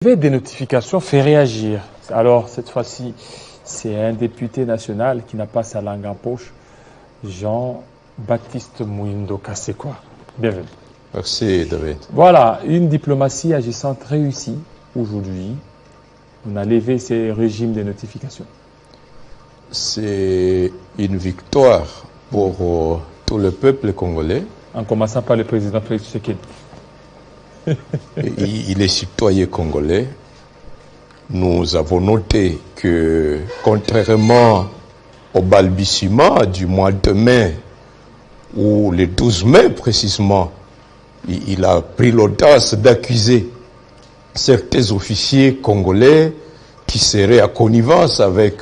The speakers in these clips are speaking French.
Des notifications fait réagir. Alors, cette fois-ci, c'est un député national qui n'a pas sa langue en poche, Jean-Baptiste Mouindo Kassekwa. Bienvenue. Merci, David. Voilà, une diplomatie agissante réussie aujourd'hui. On a levé ces régimes de notification. C'est une victoire pour tout le peuple congolais. En commençant par le président Félix Tshisekedi. Il est citoyen congolais. Nous avons noté que, contrairement au balbutiement du mois de mai, ou le 12 mai précisément, il a pris l'audace d'accuser certains officiers congolais qui seraient à connivence avec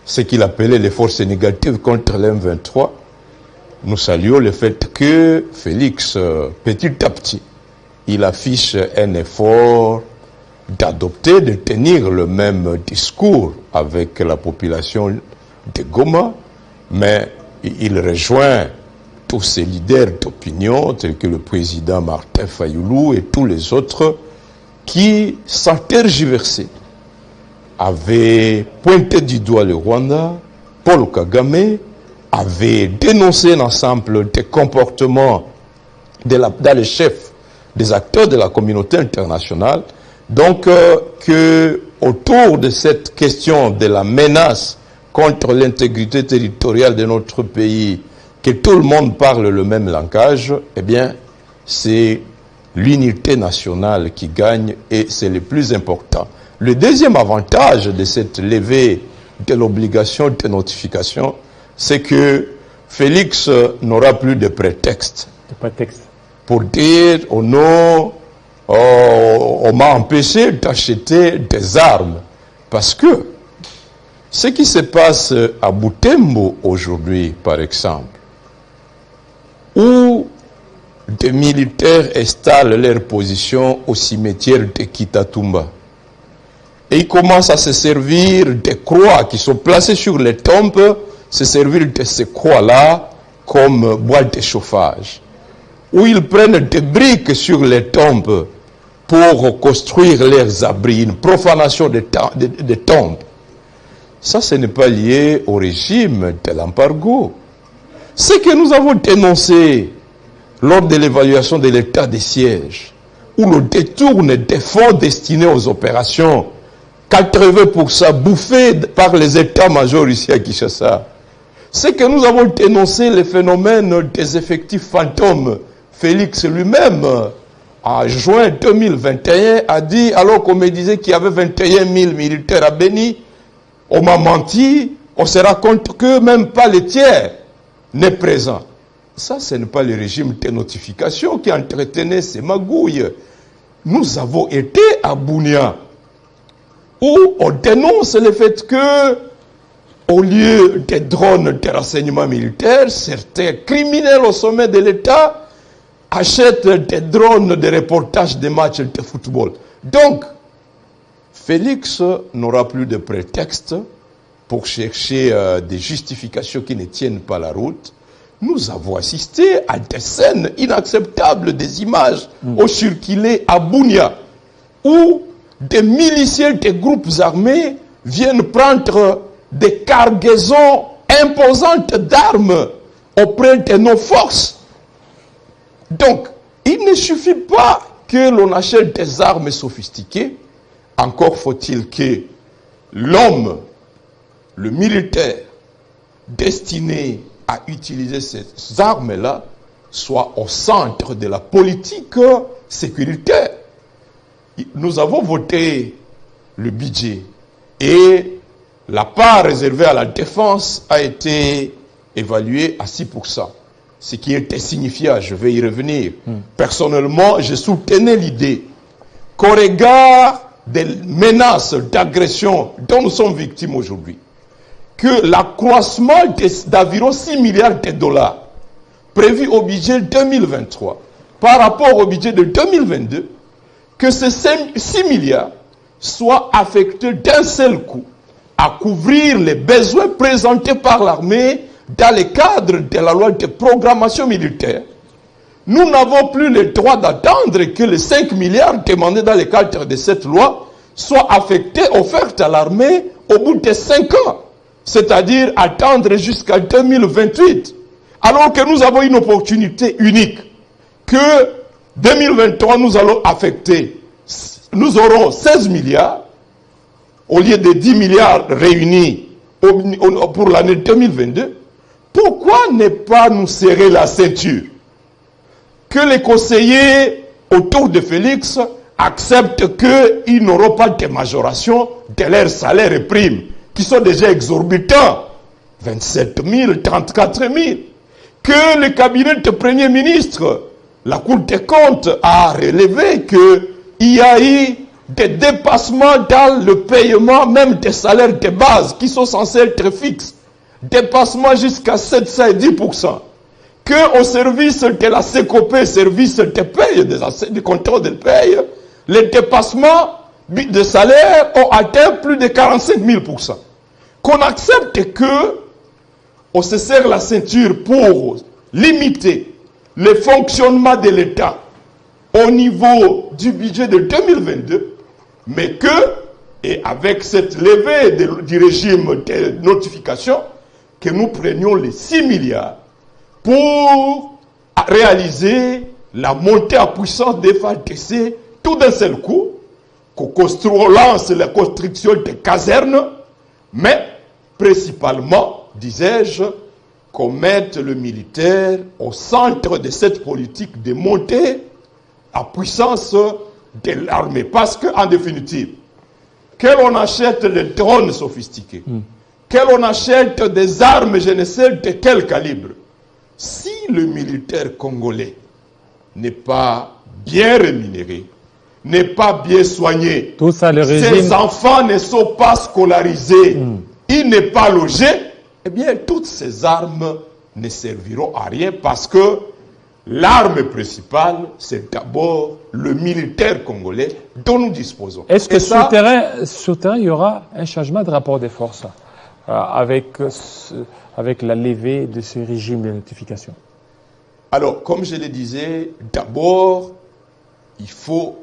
ce qu'il appelait les forces négatives contre l'M23. Nous saluons le fait que Félix, petit à petit, il affiche un effort d'adopter, de tenir le même discours avec la population de Goma, mais il rejoint tous ces leaders d'opinion, tels que le président Martin Fayoulou et tous les autres, qui, sans tergiverser, avaient pointé du doigt le Rwanda, Paul Kagame, avaient dénoncé un ensemble de comportements dans les chefs des acteurs de la communauté internationale. Donc, que autour de cette question de la menace contre l'intégrité territoriale de notre pays, que tout le monde parle le même langage, eh bien, c'est l'unité nationale qui gagne et c'est le plus important. Le deuxième avantage de cette levée de l'obligation de notification, c'est que Félix n'aura plus de prétexte. De prétexte. Pour dire, oh non, on m'a empêché d'acheter des armes. Parce que ce qui se passe à Butembo aujourd'hui, par exemple, où des militaires installent leur position au cimetière de Kitatumba, et ils commencent à se servir des croix qui sont placées sur les tombes, se servir de ces croix-là comme boîte de chauffage, où ils prennent des briques sur les tombes pour construire leurs abris, une profanation des tombes. Ça, ce n'est pas lié au régime de l'embargo. Ce que nous avons dénoncé lors de l'évaluation de l'état de siège, où l'on détourne des fonds destinés aux opérations, 80% bouffés par les états-majors ici à Kinshasa, c'est que nous avons dénoncé le phénomène des effectifs fantômes. Félix lui-même, en juin 2021, a dit, alors qu'on me disait qu'il y avait 21 000 militaires à Beni, on m'a menti, on se rend compte que même pas le tiers n'est présent. Ça, ce n'est pas le régime de notification qui entretenait ces magouilles. Nous avons été à Bunia, où on dénonce le fait que, au lieu des drones de renseignement militaire, certains criminels au sommet de l'État achètent des drones de reportage des matchs de football. Donc, Félix n'aura plus de prétexte pour chercher des justifications qui ne tiennent pas la route. Nous avons assisté à des scènes inacceptables, des images au circulé à Bunia, où des miliciens des groupes armés viennent prendre des cargaisons imposantes d'armes auprès de nos forces. Donc, il ne suffit pas que l'on achète des armes sophistiquées, encore faut-il que l'homme, le militaire, destiné à utiliser ces armes-là, soit au centre de la politique sécuritaire. Nous avons voté le budget et la part réservée à la défense a été évaluée à 6%. Ce qui était signifiant, je vais y revenir. Personnellement, je soutenais l'idée qu'au regard des menaces d'agression dont nous sommes victimes aujourd'hui, que l'accroissement d'environ 6 milliards de dollars prévu au budget 2023 par rapport au budget de 2022, que ces 6 milliards soient affectés d'un seul coup à couvrir les besoins présentés par l'armée dans le cadre de la loi de programmation militaire, nous n'avons plus le droit d'attendre que les 5 milliards demandés dans le cadre de cette loi soient affectés, offerts à l'armée au bout de 5 ans. C'est-à-dire attendre jusqu'à 2028. Alors que nous avons une opportunité unique. Que 2023, nous allons affecter, nous aurons 16 milliards au lieu de 10 milliards réunis pour l'année 2022. Pourquoi ne pas nous serrer la ceinture? Que les conseillers autour de Félix acceptent qu'ils n'auront pas de majoration de leurs salaires et primes, qui sont déjà exorbitants. 27 000, 34 000. Que le cabinet de Premier ministre, la Cour des comptes, a relevé qu'il y a eu des dépassements dans le paiement même des salaires de base qui sont censés être fixes. Dépassement jusqu'à 710%. Que au service de la CECOPE, service de paye, du contrôle de paye, les dépassements de salaire ont atteint plus de 45 000%. Qu'on accepte que on se serre la ceinture pour limiter le fonctionnement de l'État au niveau du budget de 2022, mais que, et avec cette levée du régime de notification, que nous prenions les 6 milliards pour réaliser la montée en puissance des FARDC tout d'un seul coup, qu'on lance la construction des casernes, mais principalement, disais-je, qu'on mette le militaire au centre de cette politique de montée en puissance de l'armée. Parce qu'en définitive, que l'on achète des drones sophistiqués, que l'on achète des armes, je ne sais de quel calibre, si le militaire congolais n'est pas bien rémunéré, n'est pas bien soigné, tout ça, le régime... ses enfants ne sont pas scolarisés, il n'est pas logé, eh bien, toutes ces armes ne serviront à rien parce que l'arme principale, c'est d'abord le militaire congolais dont nous disposons. Est-ce que sur le terrain, il y aura un changement de rapport de force avec la levée de ce régime de notification? Alors, comme je le disais, d'abord, il faut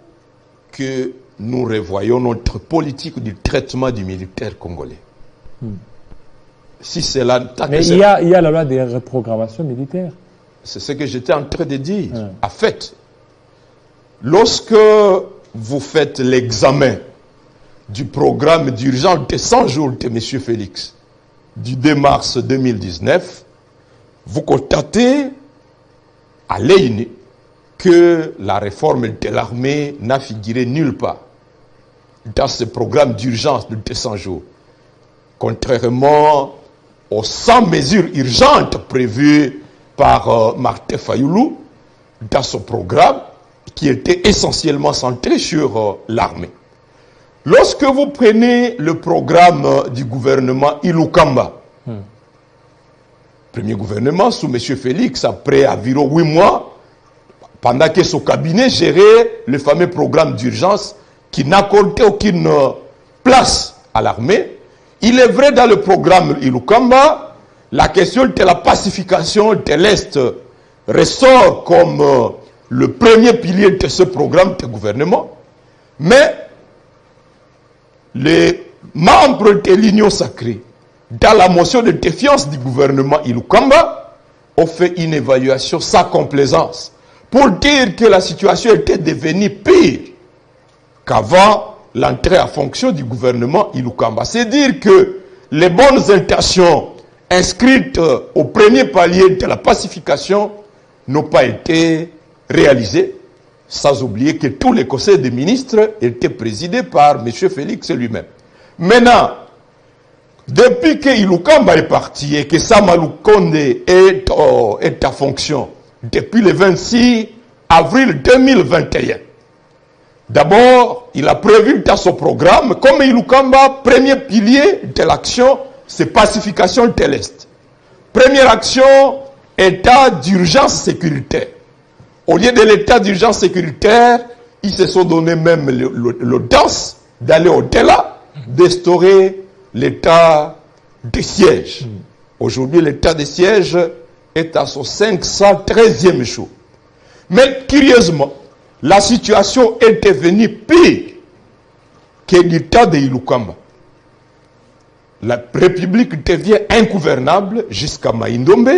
que nous revoyions notre politique du traitement du militaire congolais. Si c'est là, mais il y a la loi de reprogrammation militaire. C'est ce que j'étais en train de dire. En fait, lorsque vous faites l'examen du programme d'urgence de 100 jours de M. Félix, du 2 mars 2019, vous constatez à l'œil nu que la réforme de l'armée n'a figuré nulle part dans ce programme d'urgence de 200 jours. Contrairement aux 100 mesures urgentes prévues par Martin Fayoulou dans son programme qui était essentiellement centré sur l'armée. Lorsque vous prenez le programme du gouvernement Ilukamba, premier gouvernement sous M. Félix, après environ 8 mois, pendant que son cabinet gérait le fameux programme d'urgence qui n'accordait aucune place à l'armée, il est vrai dans le programme Ilukamba, la question de la pacification de l'Est ressort comme le premier pilier de ce programme de gouvernement, mais les membres de l'Union sacrée, dans la motion de défiance du gouvernement Ilukamba, ont fait une évaluation sans complaisance pour dire que la situation était devenue pire qu'avant l'entrée en fonction du gouvernement Ilukamba. C'est dire que les bonnes intentions inscrites au premier palier de la pacification n'ont pas été réalisées, sans oublier que tous les conseils des ministres étaient présidés par M. Félix lui-même. Maintenant, depuis que Ilukamba est parti et que Sama Lukonde est en fonction, depuis le 26 avril 2021, d'abord, il a prévu dans son programme, comme Ilukamba, premier pilier de l'action, c'est pacification de l'Est. Première action, état d'urgence sécuritaire. Au lieu de l'état d'urgence sécuritaire, ils se sont donné même l'audace d'aller au-delà, d'instaurer l'état de siège. Aujourd'hui, l'état de siège est à son 513e jour. Mais curieusement, la situation est devenue pire que du temps de Ilukamba. La République devient ingouvernable jusqu'à Maïndombe,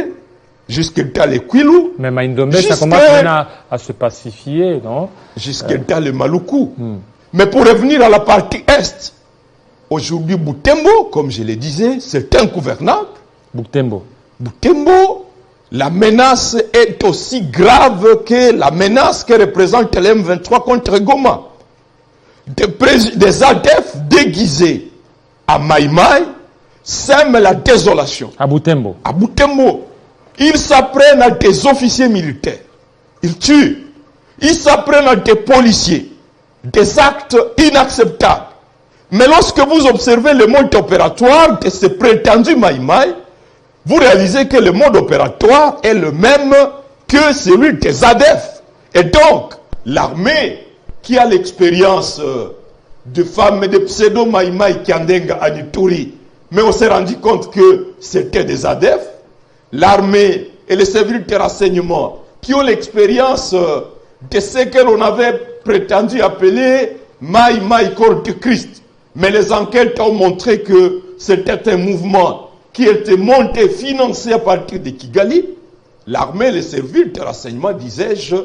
jusqu'à dans les Kwilu. Mais Maïndombe, ça commence maintenant à se pacifier, non? Jusqu'à dans le Maluku. Mais pour revenir à la partie Est, aujourd'hui, Butembo, comme je le disais, c'est ingouvernable. Butembo, la menace est aussi grave que la menace que représente l'M23 contre Goma. Des ADF déguisés à Maïmaï sèment la désolation. à Butembo. À Butembo, ils s'apprennent à des officiers militaires. Ils tuent. Ils s'apprennent à des policiers. Des actes inacceptables. Mais lorsque vous observez le mode opératoire de ce prétendu Maïmaï, vous réalisez que le mode opératoire est le même que celui des ADF. Et donc, l'armée qui a l'expérience de femmes et de pseudo-Maïmaï Kiandenga Anituri, mais on s'est rendu compte que c'était des ADF, l'armée et les services de renseignement qui ont l'expérience de ce que l'on avait prétendu appeler Maïmaï corps de Christ. Mais les enquêtes ont montré que c'était un mouvement qui était monté, financé à partir de Kigali. L'armée et les services de renseignement, disais-je,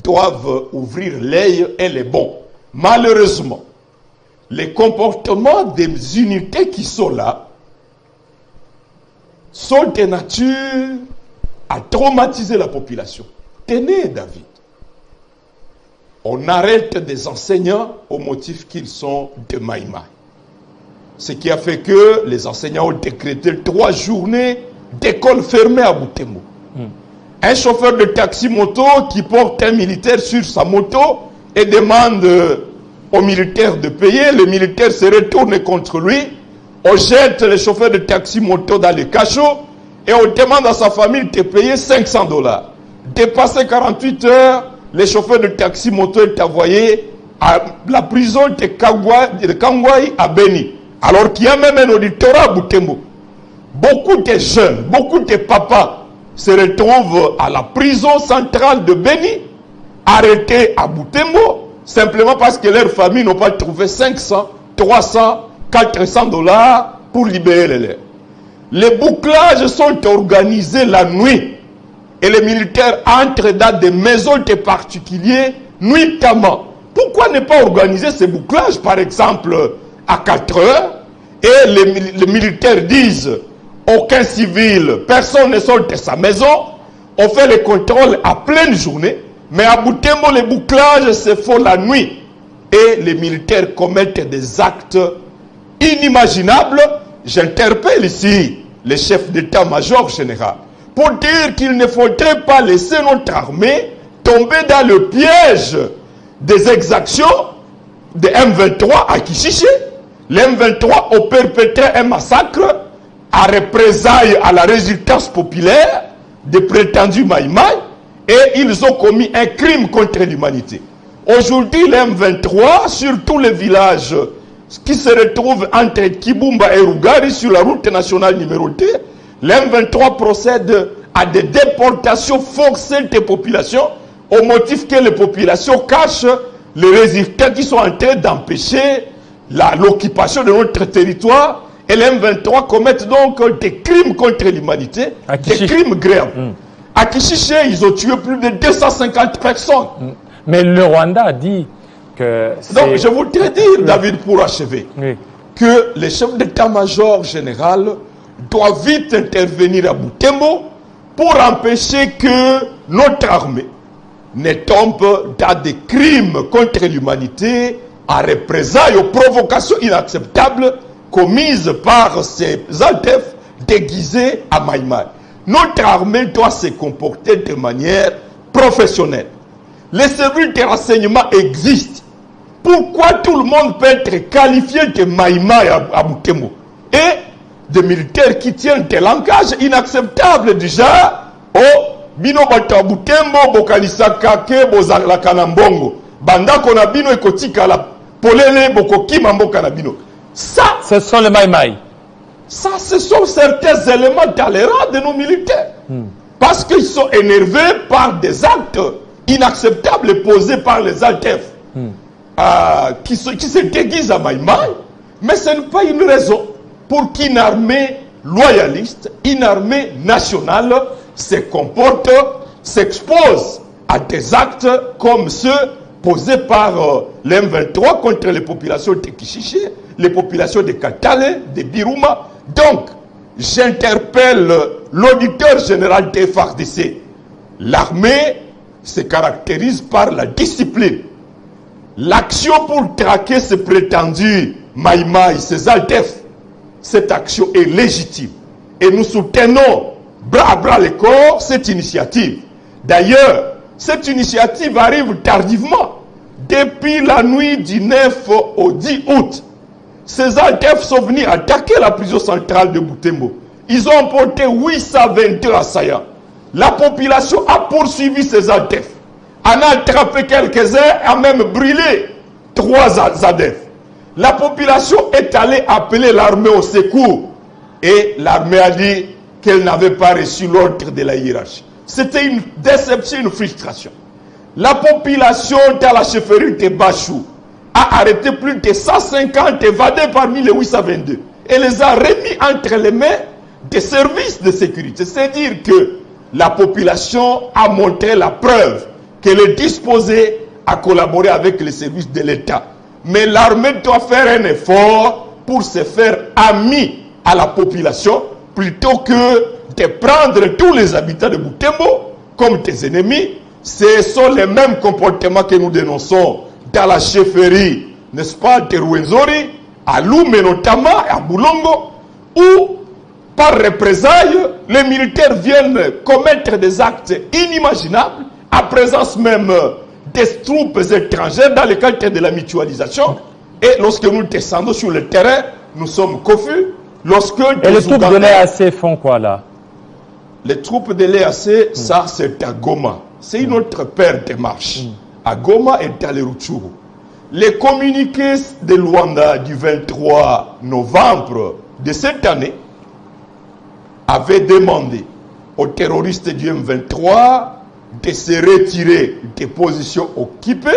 doivent ouvrir l'œil et les bons. Malheureusement, les comportements des unités qui sont là sont de nature à traumatiser la population. Tenez, David. On arrête des enseignants au motif qu'ils sont de Maïmaï. Ce qui a fait que les enseignants ont décrété 3 journées d'école fermée à Butembo. Un chauffeur de taxi-moto qui porte un militaire sur sa moto et demande au militaire de payer. Le militaire se retourne contre lui. On jette le chauffeur de taxi-moto dans le cachot et on demande à sa famille de payer $500. Dépassé 48 heures, le chauffeur de taxi-moto est envoyé à la prison de Kangwai à Beni. Alors qu'il y a même un auditorat à Butembo. Beaucoup de jeunes, beaucoup de papas se retrouvent à la prison centrale de Beni, arrêtés à Butembo, simplement parce que leurs familles n'ont pas trouvé 500, 300, $400 pour libérer les leurs. Les bouclages sont organisés la nuit et les militaires entrent dans des maisons de particuliers nuitamment. Pourquoi ne pas organiser ces bouclages, par exemple, à 4 heures, et les militaires disent aucun civil, personne ne sort de sa maison, on fait les contrôles à pleine journée, mais à Butembo, les bouclages se font la nuit, et les militaires commettent des actes inimaginables. J'interpelle ici le chef d'état-major général pour dire qu'il ne faudrait pas laisser notre armée tomber dans le piège des exactions de M23 à Kishiché. Les M23 ont perpétré un massacre à représailles à la résistance populaire des prétendus Maïmaï et ils ont commis un crime contre l'humanité. Aujourd'hui, les M23, sur tous les villages qui se retrouvent entre Kibumba et Rugari sur la route nationale numéro 2, les M23 procèdent à des déportations forcées des populations au motif que les populations cachent les résistants qui sont en train d'empêcher l'occupation de notre territoire, et les M23 commettent donc des crimes contre l'humanité, des crimes graves. À Kishiché, ils ont tué plus de 250 personnes. Mais le Rwanda a dit que... Donc je voudrais dire, David, pour achever, que le chef d'état-major général doit vite intervenir à Butembo pour empêcher que notre armée ne tombe dans des crimes contre l'humanité à représailles aux provocations inacceptables commises par ces ADF déguisés à Maïmaï. Notre armée doit se comporter de manière professionnelle. Les services de renseignement existent. Pourquoi tout le monde peut être qualifié de Maïmaï à Butembo? Et des militaires qui tiennent des langages inacceptables du genre bino bato Butembo bokanisaka ke bozalaka na mbongo bandako na bino ekotika la polele bokokima mboka na bino. Ça, ce sont les Maïmaï. Ça, ce sont certains éléments dans les rangs de nos militaires. Parce qu'ils sont énervés par des actes inacceptable est posée par les Altef qui se déguisent à Maïmaï, mais ce n'est pas une raison pour qu'une armée loyaliste, une armée nationale se comporte, s'expose à des actes comme ceux posés par l'M23 contre les populations de Kichiché, les populations de Katale, de Biruma. Donc, j'interpelle l'auditeur général des FARDC. L'armée se caractérise par la discipline. L'action pour traquer ces prétendus Maïmaï, ces Altef, cette action est légitime. Et nous soutenons bras à bras le corps cette initiative. D'ailleurs, cette initiative arrive tardivement. Depuis la nuit du 9 au 10 août, ces Altef sont venus attaquer la prison centrale de Butembo. Ils ont emporté 822 assaillants. La population a poursuivi ces Altef, en a attrapé quelques-uns, a même brûlé 3 ADF. La population est allée appeler l'armée au secours. Et l'armée a dit qu'elle n'avait pas reçu l'ordre de la hiérarchie. C'était une déception, une frustration. La population dans la chefferie de Bachou a arrêté plus de 150 évadés parmi les 822 et les a remis entre les mains des services de sécurité. C'est-à-dire que la population a montré la preuve qu'elle est disposée à collaborer avec les services de l'État. Mais l'armée doit faire un effort pour se faire ami à la population plutôt que de prendre tous les habitants de Butembo comme des ennemis. Ce sont les mêmes comportements que nous dénonçons dans la chefferie, n'est-ce pas, de Rwenzori, à Lume notamment, à Boulongo, où par représailles, les militaires viennent commettre des actes inimaginables, à présence même des troupes étrangères dans le cadre de la mutualisation. Et lorsque nous descendons sur le terrain, nous sommes confus. Et les troupes de l'EAC font quoi là? Les troupes de l'EAC, ça c'est à Goma. C'est une autre paire de marches. À Goma et à Lerutshuru. Les communiqués de Luanda du 23 novembre de cette année avaient demandé aux terroristes du M23 de se retirer des positions occupées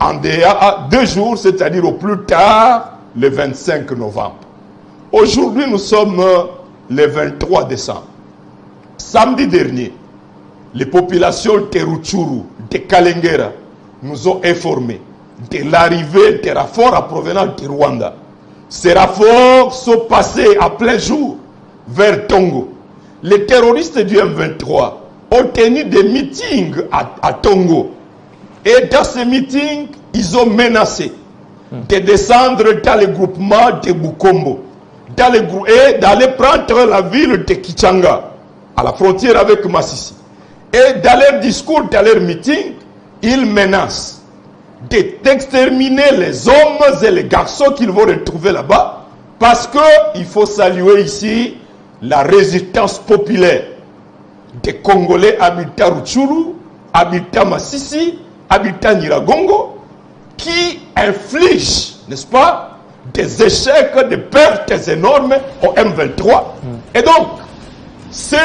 en 2 jours, c'est-à-dire au plus tard le 25 novembre. Aujourd'hui, nous sommes le 23 décembre. Samedi dernier, les populations de Rutshuru, de Kalengera, nous ont informés de l'arrivée des renforts à provenance du Rwanda. Ces renforts sont passés à plein jour vers Tongo. Les terroristes du M23 ont tenu des meetings à Tongo. Et dans ces meetings, ils ont menacé de descendre dans le groupement de Bukombo et d'aller prendre la ville de Kichanga, à la frontière avec Massissi. Et dans leur discours, dans leur meeting, ils menacent d'exterminer les hommes et les garçons qu'ils vont retrouver là-bas, parce qu'il faut saluer ici la résistance populaire des Congolais habitant Rutshuru, habitant Massissi, habitant Nyiragongo, qui infligent, n'est-ce pas, des échecs, des pertes énormes au M23. Et donc, ces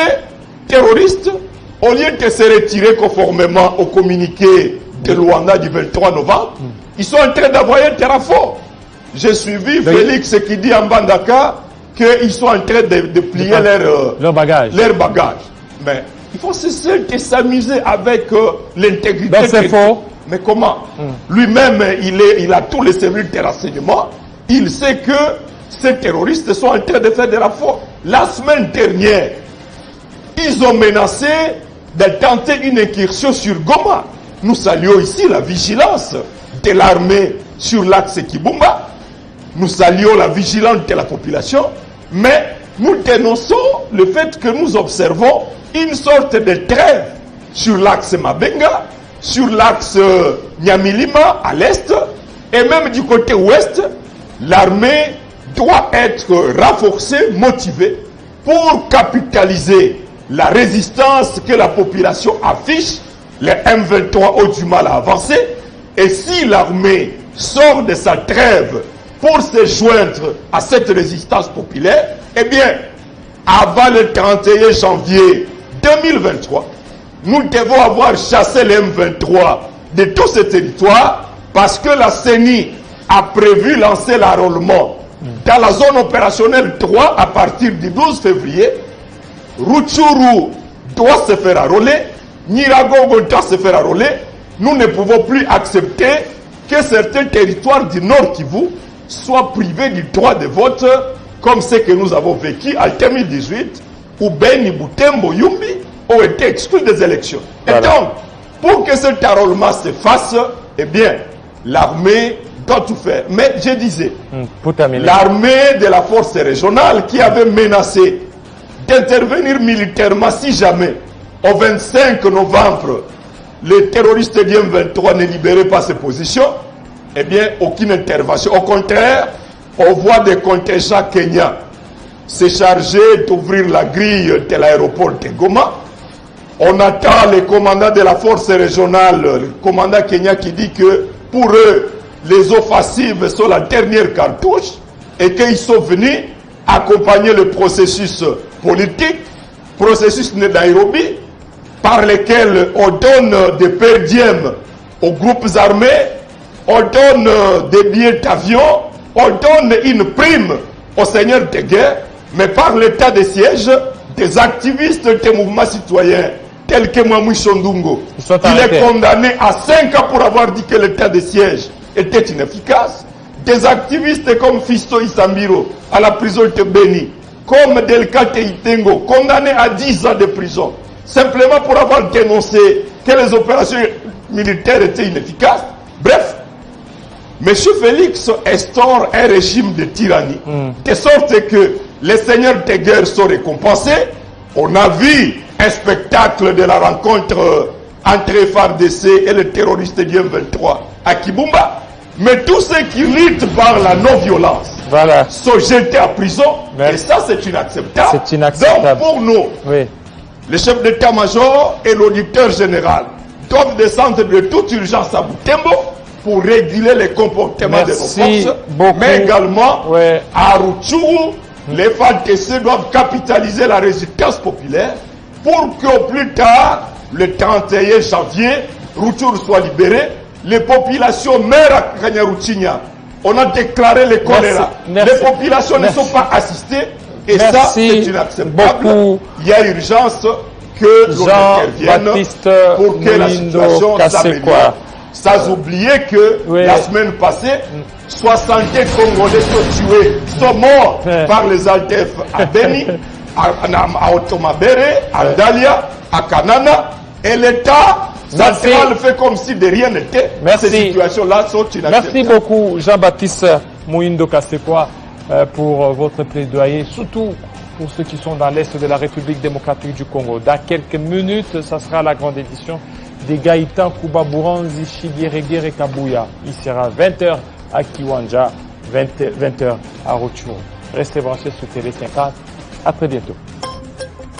terroristes, au lieu de se retirer conformément au communiqué de Luanda du 23 novembre, ils sont en train d'envoyer des renforts. J'ai suivi Félix qui dit en Bandaka qu'ils sont en train de plier leurs bagages. Mais il faut cesser de s'amuser avec l'intégrité. C'est faux. Mais comment? Lui-même, il a tous les services de renseignement. Il sait que ces terroristes sont en train de faire des renforts. La semaine dernière, ils ont menacé de tenter une incursion sur Goma. Nous saluons ici la vigilance de l'armée sur l'axe Kibumba. Nous saluons la vigilance de la population. Mais nous dénonçons le fait que nous observons une sorte de trêve sur l'axe Mabenga, sur l'axe Nyamilima à l'est, et même du côté ouest. L'armée doit être renforcée, motivée, pour capitaliser la résistance que la population affiche. Les M23 ont du mal à avancer. Et si l'armée sort de sa trêve pour se joindre à cette résistance populaire, eh bien, avant le 31 janvier 2023, nous devons avoir chassé les M23 de tous ces territoires parce que la CENI a prévu lancer l'enrôlement dans la zone opérationnelle 3 à partir du 12 février. Rutshuru doit se faire enrôler, Nyiragongo doit se faire enrôler. Nous ne pouvons plus accepter que certains territoires du Nord Kivu soient privés du droit de vote comme ce que nous avons vécu en 2018 où Beni, Butembo, Yumbi ont été exclus des élections. Voilà. Et donc, pour que cet enrôlement se fasse, eh bien, l'armée doit tout faire. Mais je disais, l'armée de la force régionale qui avait menacé d'intervenir militairement si jamais, au 25 novembre, les terroristes du M23 ne libéraient pas ses positions, eh bien, aucune intervention. Au contraire, on voit des contingents kenyans se charger d'ouvrir la grille de l'aéroport de Goma. On attend le commandant de la force régionale, le commandant kenyan qui dit que pour eux, les offensives sont la dernière cartouche et qu'ils sont venus accompagner le processus politique, processus de Nairobi, par lequel on donne des per diem aux groupes armés, on donne des billets d'avion, on donne une prime aux seigneurs de guerre, mais par l'état de siège, des activistes des mouvements citoyens, tels que Mamou Chondungo, il est condamné à 5 ans pour avoir dit que l'état de siège était inefficace. Des activistes comme Fisto Isambiro à la prison de Beni, comme Delcate Itengo, condamné à 10 ans de prison, simplement pour avoir dénoncé que les opérations militaires étaient inefficaces. Bref, M. Félix instaure un régime de tyrannie, de sorte que les seigneurs de guerre sont récompensés. On a vu un spectacle de la rencontre entre FARDC et les terroristes du M23 à Kibumba. Mais tous ceux qui luttent par la non-violence sont jetés à prison. Et ça, c'est inacceptable. C'est inacceptable. Donc, pour nous, le chef d'état-major et l'auditeur général doivent descendre de toute urgence à Butembo pour réguler les comportements de nos forces. Mais également, à Rutshuru, les FARDC doivent capitaliser la résistance populaire pour qu'au plus tard, le 31 janvier, Rutshuru soit libéré. Les populations meurent à Kanyaruchinya. On a déclaré le choléra. Les populations ne sont pas assistées. Et ça, c'est inacceptable. Il y a urgence que l'on intervienne pour que la situation s'améliore. Sans oublier que la semaine passée, 60 Congolais sont tués, sont morts par les ADF à Beni, à Otomabere, à Dalia, à Kanana. Et l'État central fait comme si de rien n'était. Ces situations-là sont inacceptables. Merci beaucoup, Jean-Baptiste Muindo Kasekwa, pour votre plaidoyer, surtout pour ceux qui sont dans l'Est de la République démocratique du Congo. Dans quelques minutes, ça sera la grande édition des Gaïtan, Kuba, Buranzi, Chigueregere et Kabuya. Il sera 20h à Kiwanja, 20h à Rutshuru. Restez branchés sur TV 54. À très bientôt.